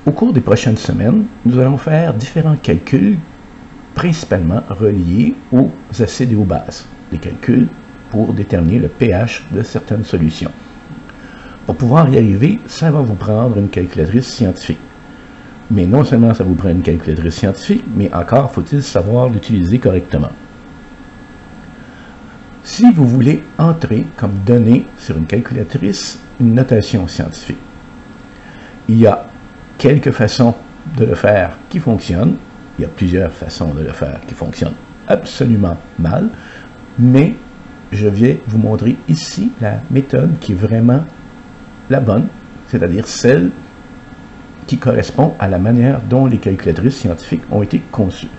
Au cours des prochaines semaines, nous allons faire différents calculs, principalement reliés aux acides et aux bases. Des calculs pour déterminer le pH de certaines solutions. Pour pouvoir y arriver, ça va vous prendre une calculatrice scientifique. Mais non seulement ça vous prend une calculatrice scientifique, mais encore faut-il savoir l'utiliser correctement. Si vous voulez entrer comme donnée sur une calculatrice une notation scientifique, il y a quelques façons de le faire qui fonctionnent. Il y a plusieurs façons de le faire qui fonctionnent absolument mal, mais je vais vous montrer ici la méthode qui est vraiment la bonne, c'est-à-dire celle qui correspond à la manière dont les calculatrices scientifiques ont été conçues.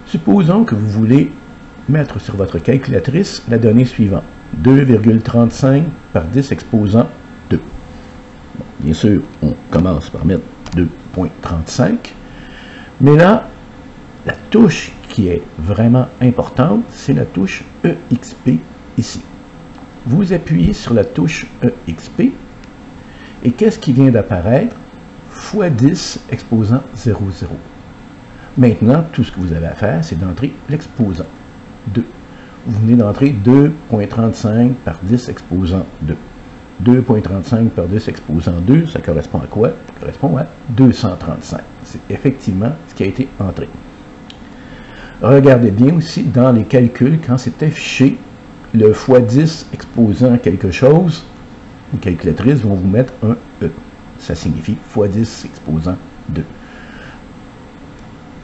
Supposons que vous voulez mettre sur votre calculatrice la donnée suivante, 2,35 par 10 exposant 2. Bon, bien sûr, on commence par mettre 2,35, mais là, la touche qui est vraiment importante, c'est la touche EXP ici. Vous appuyez sur la touche EXP, et qu'est-ce qui vient d'apparaître? Fois 10 exposant 0,0. Maintenant, tout ce que vous avez à faire, c'est d'entrer l'exposant 2. Vous venez d'entrer 2,35 par 10 exposant 2. 2,35 par 10 exposant 2, ça correspond à quoi? Ça correspond à 235. C'est effectivement ce qui a été entré. Regardez bien aussi dans les calculs, quand c'est affiché, le fois 10 exposant quelque chose, les calculatrices vont vous mettre un E. Ça signifie fois 10 exposant 2.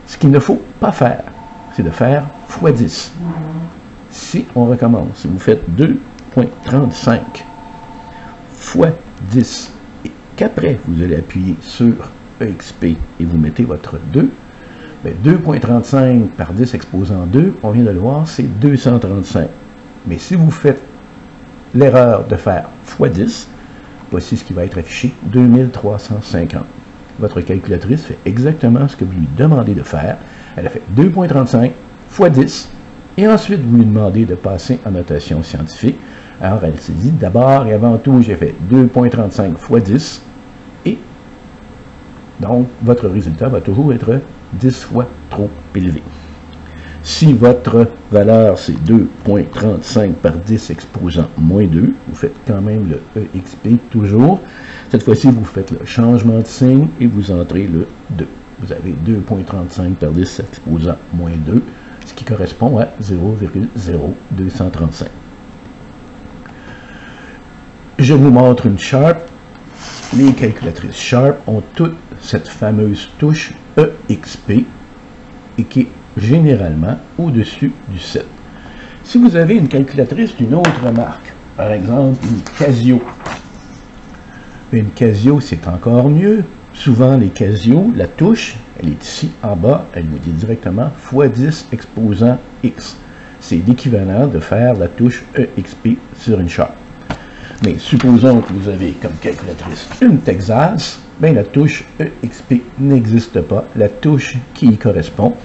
Ce qu'il ne faut pas faire, c'est de faire fois 10. Si on recommence, si vous faites 2,35 fois 10, et qu'après vous allez appuyer sur EXP et vous mettez votre 2, 2,35 par 10 exposant 2, on vient de le voir, c'est 235. Mais si vous faites l'erreur de faire fois 10, voici ce qui va être affiché, 2350. Votre calculatrice fait exactement ce que vous lui demandez de faire. Elle a fait 2,35 fois 10, et ensuite vous lui demandez de passer en notation scientifique. Alors elle s'est dit, d'abord et avant tout, j'ai fait 2,35 fois 10, et donc votre résultat va toujours être 10 fois trop élevé. Si votre valeur c'est 2,35 par 10 exposant moins 2, vous faites quand même le EXP toujours. Cette fois-ci, vous faites le changement de signe et vous entrez le 2. Vous avez 2,35 par 10 exposant moins 2, ce qui correspond à 0,0235. Je vous montre une Sharp. Les calculatrices Sharp ont toute cette fameuse touche EXP et qui est généralement au-dessus du 7. Si vous avez une calculatrice d'une autre marque, par exemple une Casio, c'est encore mieux. Souvent les Casio, la touche, elle est ici en bas, elle vous dit directement fois 10 exposant X. C'est l'équivalent de faire la touche EXP sur une Sharp. Mais supposons que vous avez comme calculatrice une Texas, la touche EXP n'existe pas. La touche qui y correspond,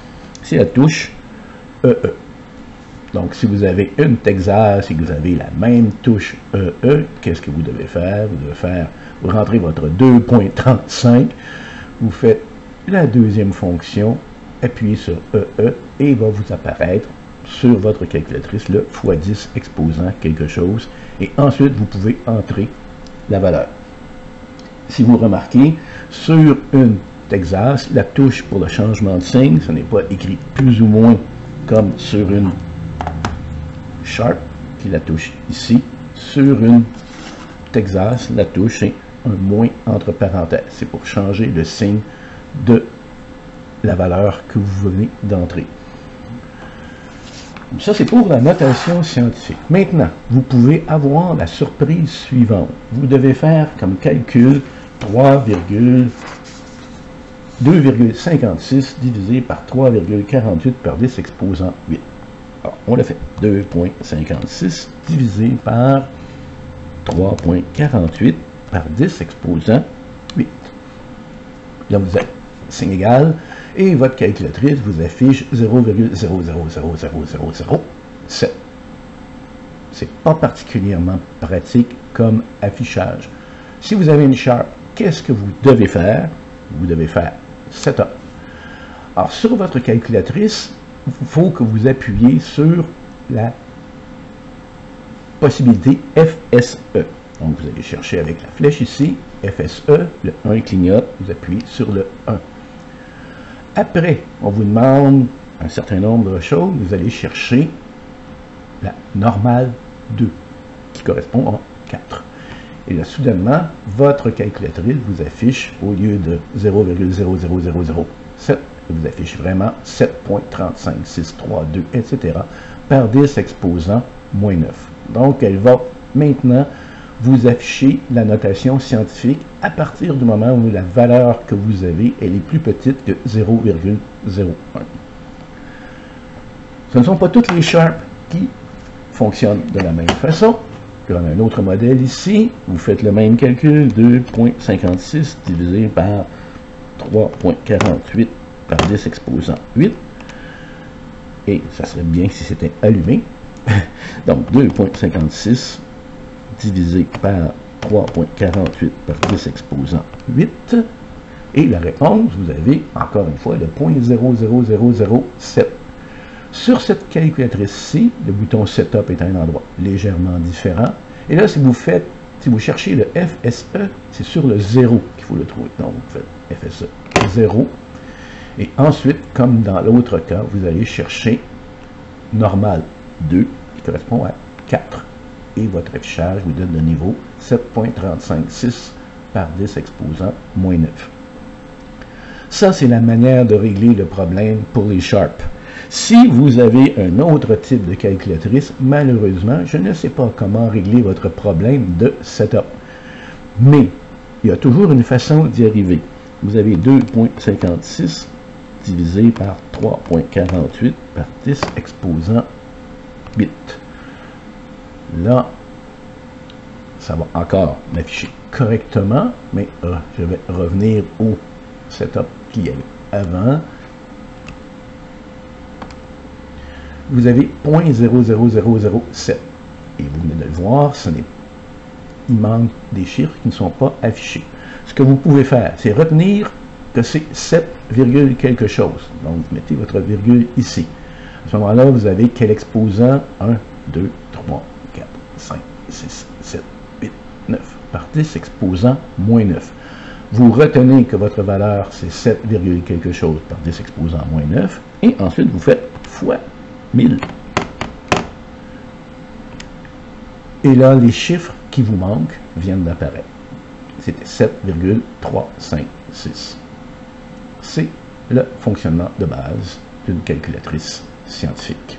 c'est la touche EE. Donc, si vous avez une Texas et que vous avez la même touche EE, qu'est-ce que vous devez faire? Vous devez faire, vous rentrez votre 2,35, vous faites la deuxième fonction, appuyez sur EE et il va vous apparaître sur votre calculatrice le fois 10 exposant quelque chose. Et ensuite, vous pouvez entrer la valeur. Si vous remarquez, sur une Texas, la touche pour le changement de signe, ce n'est pas écrit plus ou moins comme sur une Sharp, qui est la touche ici. Sur une Texas, la touche est un moins entre parenthèses. C'est pour changer le signe de la valeur que vous venez d'entrer. Ça, c'est pour la notation scientifique. Maintenant, vous pouvez avoir la surprise suivante. Vous devez faire comme calcul 2,56 divisé par 3,48 par 10 exposant 8. Alors, on l'a fait. 2,56 divisé par 3,48 par 10 exposant 8. Là, vous êtes signe égal. Et votre calculatrice vous affiche 0,000007. C'est pas particulièrement pratique comme affichage. Si vous avez une Sharp, qu'est-ce que vous devez faire? vous devez faire Setup. Alors, sur votre calculatrice, il faut que vous appuyiez sur la possibilité FSE. Donc, vous allez chercher avec la flèche ici, FSE, le 1 clignote, vous appuyez sur le 1. Après, on vous demande un certain nombre de choses, vous allez chercher la normale 2, qui correspond à 4. Et là, soudainement, votre calculatrice vous affiche, au lieu de 0,00007, vous affiche vraiment 7.35632, etc., par 10 exposant moins 9. Donc, elle va maintenant vous afficher la notation scientifique à partir du moment où la valeur que vous avez elle est plus petite que 0,01. Ce ne sont pas toutes les Sharp qui fonctionnent de la même façon. On a un autre modèle ici. Vous faites le même calcul, 2.56 divisé par 3.48 par 10 exposant 8. Et ça serait bien si c'était allumé. Donc 2.56 divisé par 3.48 par 10 exposant 8. Et la réponse, vous avez encore une fois le 0.00007. Sur cette calculatrice-ci, le bouton Setup est à un endroit légèrement différent. Et là, si vous cherchez le FSE, c'est sur le 0 qu'il faut le trouver. Donc, vous faites FSE 0. Et ensuite, comme dans l'autre cas, vous allez chercher normal 2, qui correspond à 4. Et votre affichage vous donne le niveau 7.356 par 10 exposant moins 9. Ça, c'est la manière de régler le problème pour les Sharp. Si vous avez un autre type de calculatrice, malheureusement, je ne sais pas comment régler votre problème de setup. Mais il y a toujours une façon d'y arriver. Vous avez 2.56 divisé par 3.48 par 10 exposant 8. Là, ça va encore m'afficher correctement, mais je vais revenir au setup qu'il y avait avant. Vous avez 0.00007. Et vous venez de le voir, il manque des chiffres qui ne sont pas affichés. Ce que vous pouvez faire, c'est retenir que c'est 7, quelque chose. Donc, vous mettez votre virgule ici. À ce moment-là, vous avez quel exposant? 1, 2, 3, 4, 5, 6, 7, 8, 9. Par 10 exposant moins 9. Vous retenez que votre valeur, c'est 7, quelque chose par 10 exposant moins 9. Et ensuite, vous faites fois 1000. Et là, les chiffres qui vous manquent viennent d'apparaître. C'était 7,356. C'est le fonctionnement de base d'une calculatrice scientifique.